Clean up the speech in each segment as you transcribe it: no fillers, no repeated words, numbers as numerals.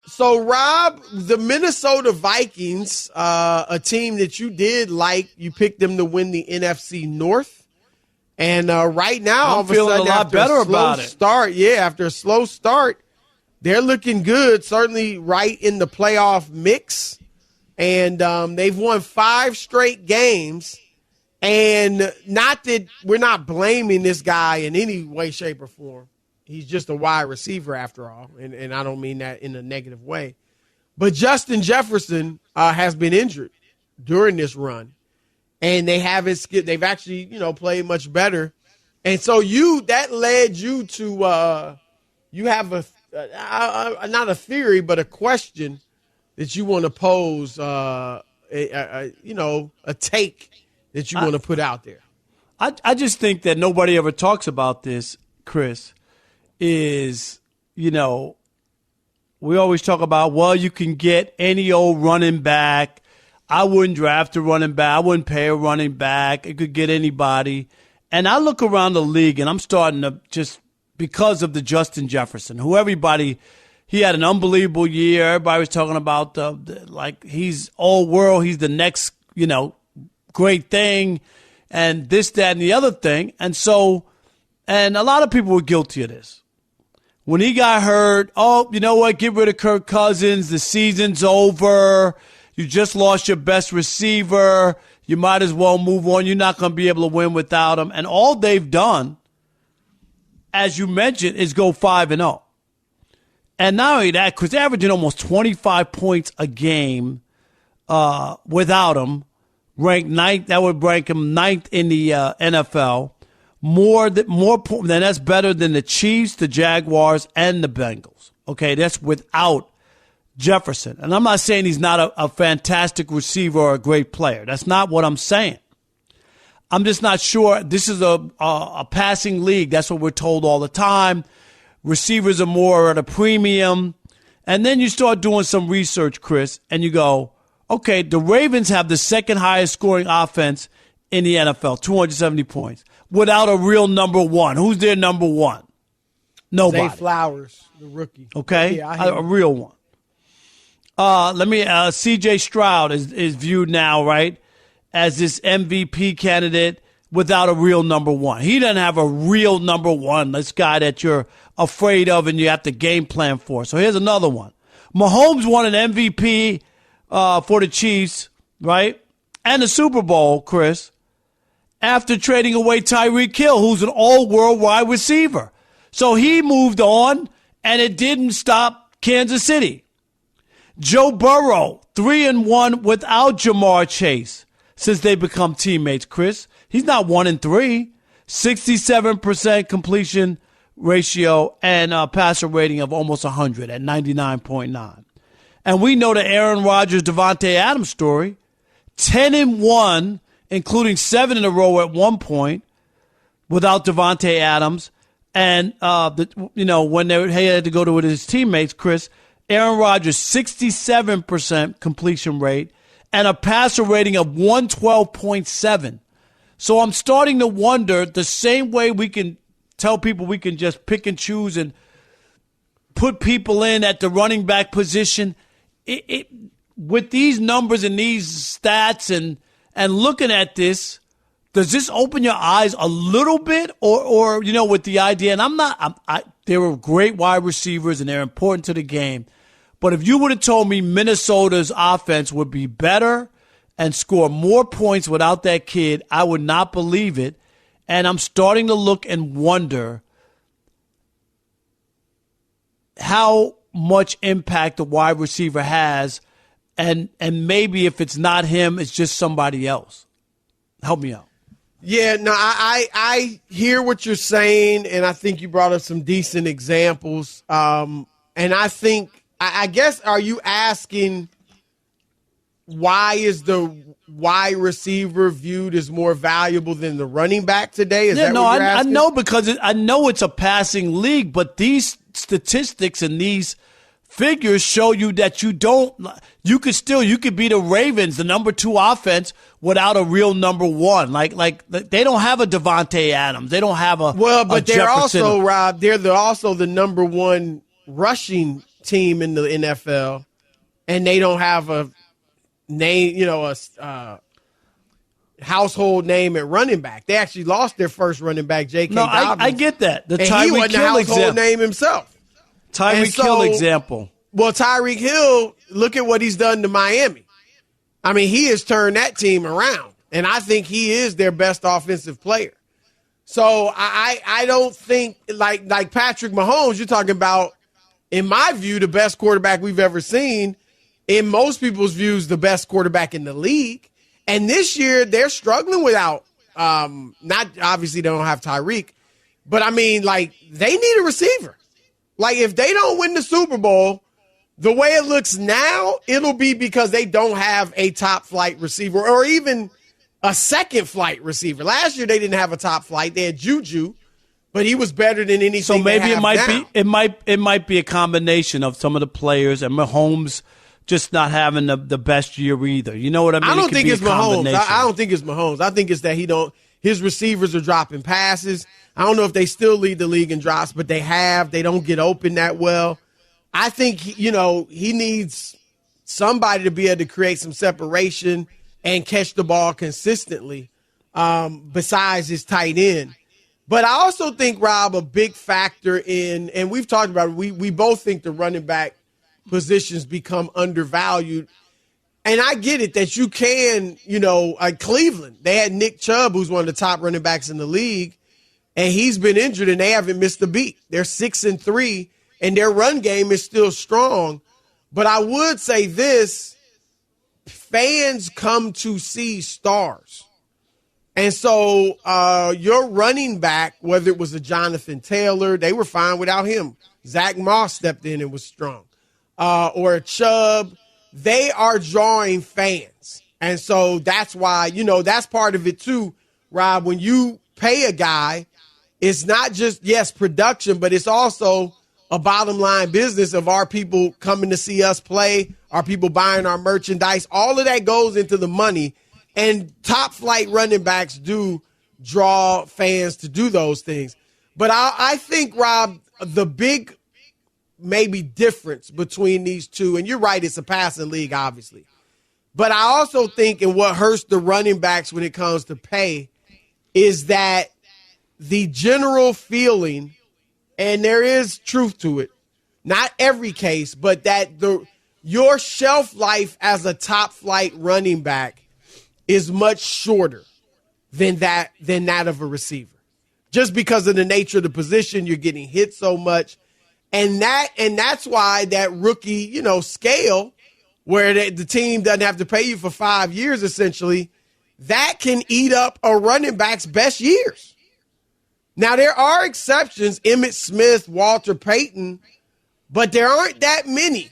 So Rob, the Minnesota Vikings, a team that you did like, you picked them to win the NFC North. And right now, all of a feeling sudden, a lot better about it. After a slow start, they're looking good, certainly right in the playoff mix. And they've won 5 straight games. And not that we're not blaming this guy in any way, shape, or form. He's just a wide receiver after all. And I don't mean that in a negative way. But Justin Jefferson has been injured during this run. And they haven't they've actually, played much better. And so that led you to you have not a theory, but a question that you want to pose, a take that you want to put out there. I just think that nobody ever talks about this, Chris, is, we always talk about, well, you can get any old running back. I wouldn't draft a running back. I wouldn't pay a running back. It could get anybody. And I look around the league, and I'm starting to just, because of the Justin Jefferson, he had an unbelievable year. Everybody was talking about, he's all world. He's the next, great thing, and this, that, and the other thing. And so, and a lot of people were guilty of this. When he got hurt, you know what? Get rid of Kirk Cousins. The season's over. You just lost your best receiver. You might as well move on. You're not going to be able to win without him. And all they've done, as you mentioned, is go 5-0. And not only that, because they're averaging almost 25 points a game without him. Ranked ninth, that would rank him ninth in the NFL. More than that's better than the Chiefs, the Jaguars, and the Bengals. Okay, that's without Jefferson. And I'm not saying he's not a fantastic receiver or a great player. That's not what I'm saying. I'm just not sure. This is a passing league. That's what we're told all the time. Receivers are more at a premium. And then you start doing some research, Chris, and you go, okay, the Ravens have the second highest scoring offense in the NFL, 270 points, without a real number one. Who's their number one? Nobody. Zay Flowers, the rookie. Okay, yeah, a real one. C.J. Stroud is viewed now, right, as this MVP candidate without a real number one. He doesn't have a real number one, this guy that you're afraid of and you have to game plan for. So here's another one. Mahomes won an MVP for the Chiefs, right, and the Super Bowl, Chris, after trading away Tyreek Hill, who's an all-world wide receiver. So he moved on, and it didn't stop Kansas City. Joe Burrow, 3-1 without Jamar Chase since they become teammates, Chris. He's not 1-3. 67% completion ratio and a passer rating of almost 100 at 99.9. And we know the Aaron Rodgers, Devontae Adams story, 10-1, including 7 in a row at one point without Devontae Adams. And, when they had to go to his teammates, Chris, Aaron Rodgers, 67% completion rate and a passer rating of 112.7. So I'm starting to wonder, the same way we can tell people we can just pick and choose and put people in at the running back position, with these numbers and these stats and looking at this, does this open your eyes a little bit or with the idea? And they were great wide receivers and they're important to the game. But if you would have told me Minnesota's offense would be better and score more points without that kid, I would not believe it. And I'm starting to look and wonder how much impact the wide receiver has, and maybe if it's not him, it's just somebody else. Help me out. Yeah, no, I hear what you're saying, and I think you brought up some decent examples. And I think, I guess, are you asking why is the wide receiver viewed as more valuable than the running back today? I know, because I know it's a passing league, but these statistics and these figures show you that you could be the Ravens, the number 2 offense, without a real number 1. Like they don't have a Devontae Adams. They don't have a but they're Jefferson. also, Rob, they're also the number 1 rushing team in the NFL, and they don't have a name, a household name at running back. They actually lost their first running back, J.K. No, Dobbins. I get that. The and he Tyreek wasn't a Hill household example. name himself. Tyreek Hill example. Well, Tyreek Hill, look at what he's done to Miami. I mean, he has turned that team around, and I think he is their best offensive player. So I don't think like Patrick Mahomes, you're talking about, in my view, the best quarterback we've ever seen. In most people's views, the best quarterback in the league. And this year, they're struggling without, not obviously they don't have Tyreek, but I mean, like, they need a receiver. Like, if they don't win the Super Bowl, the way it looks now, it'll be because they don't have a top flight receiver or even a second flight receiver. Last year, they didn't have a top flight. They had Juju, but he was better than anything. So maybe it might be a combination of some of the players and Mahomes just not having the best year either. You know what I mean? I don't think it's Mahomes. I don't think it's Mahomes. I think it's that his receivers are dropping passes. I don't know if they still lead the league in drops, but they don't get open that well. I think, he needs somebody to be able to create some separation and catch the ball consistently, besides his tight end. But I also think, Rob, a big factor in, and we've talked about it, we both think the running back positions become undervalued. And I get it that you can, Cleveland, they had Nick Chubb, who's one of the top running backs in the league, and he's been injured and they haven't missed a beat. They're 6-3, and their run game is still strong. But I would say this, fans come to see stars. And so your running back, whether it was a Jonathan Taylor, they were fine without him. Zach Moss stepped in and was strong. Or a Chubb, they are drawing fans. And so that's why, that's part of it too, Rob. When you pay a guy, it's not just, yes, production, but it's also a bottom line business of our people coming to see us play, our people buying our merchandise. All of that goes into the money. And top flight running backs do draw fans to do those things. But I think, Rob, the big maybe difference between these two, and you're right, it's a passing league, obviously. But I also think, and what hurts the running backs when it comes to pay, is that the general feeling, and there is truth to it, not every case, but that your shelf life as a top flight running back is much shorter than that of a receiver. Just because of the nature of the position, you're getting hit so much. And that's why that rookie, scale where the team doesn't have to pay you for 5 years, essentially, that can eat up a running back's best years. Now, there are exceptions, Emmitt Smith, Walter Payton, but there aren't that many.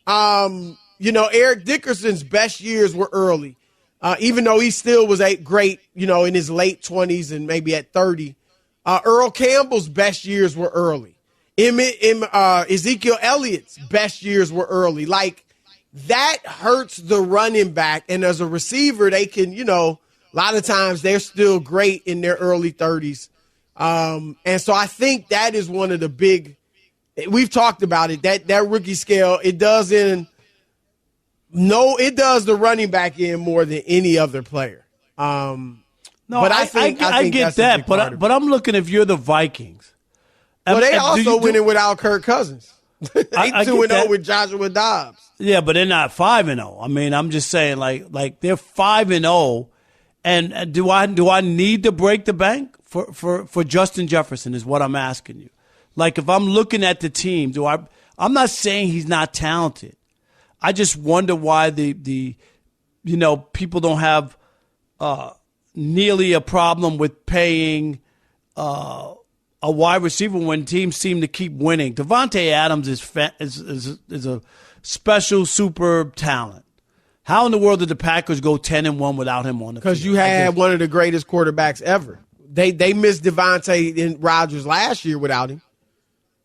Eric Dickerson's best years were early, even though he still was great, in his late 20s and maybe at 30. Earl Campbell's best years were early. Ezekiel Elliott's best years were early. Like, that hurts the running back. And as a receiver, they can, a lot of times they're still great in their early 30s. And so I think that is one of the big, we've talked about it, that rookie scale, it does the running back in more than any other player. No, but I get that, but I'm looking, if you're the Vikings. Well, they also winning without Kirk Cousins. They 2-0 with Joshua Dobbs. Yeah, but they're not 5-0. I mean, I'm just saying, like they're 5-0. And do I need to break the bank for Justin Jefferson is what I'm asking you. Like, if I'm looking at the team, I'm not saying he's not talented. I just wonder why the people don't have nearly a problem with paying a wide receiver when teams seem to keep winning. Devontae Adams is a special super talent. How in the world did the Packers go 10-1 without him on the field? Because you had one of the greatest quarterbacks ever. They missed Devontae and Rodgers last year without him.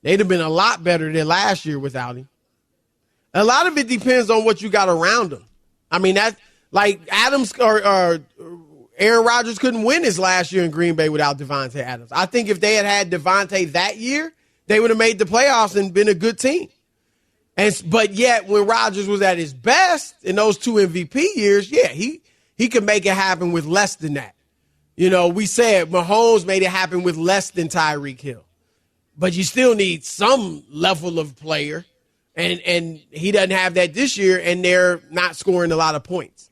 They'd have been a lot better than last year without him. A lot of it depends on what you got around him. I mean, that's like Adams or Aaron Rodgers couldn't win his last year in Green Bay without Devontae Adams. I think if they had Devontae that year, they would have made the playoffs and been a good team. But yet when Rodgers was at his best in those 2 MVP years, yeah, he could make it happen with less than that. We said Mahomes made it happen with less than Tyreek Hill. But you still need some level of player. And he doesn't have that this year, and they're not scoring a lot of points.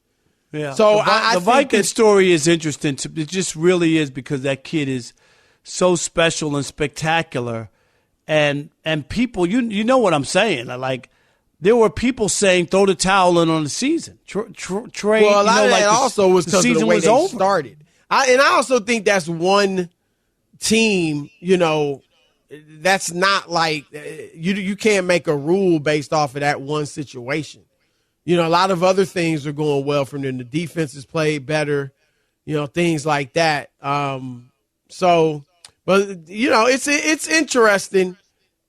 Yeah. So the Vikings story is interesting. It just really is, because that kid is so special and spectacular. And people, you know what I'm saying. Like, there were people saying throw the towel in on the season. Trade. Well, a lot of that also was because of the way they started. I also think that's one team, that's not like you can't make a rule based off of that one situation. A lot of other things are going well from them. The defense has played better, things like that. But it's interesting,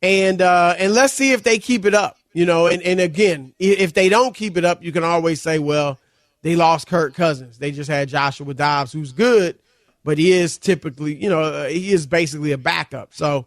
and let's see if they keep it up. And again, if they don't keep it up, you can always say, well, they lost Kirk Cousins. They just had Joshua Dobbs, who's good, but he is typically, he is basically a backup. So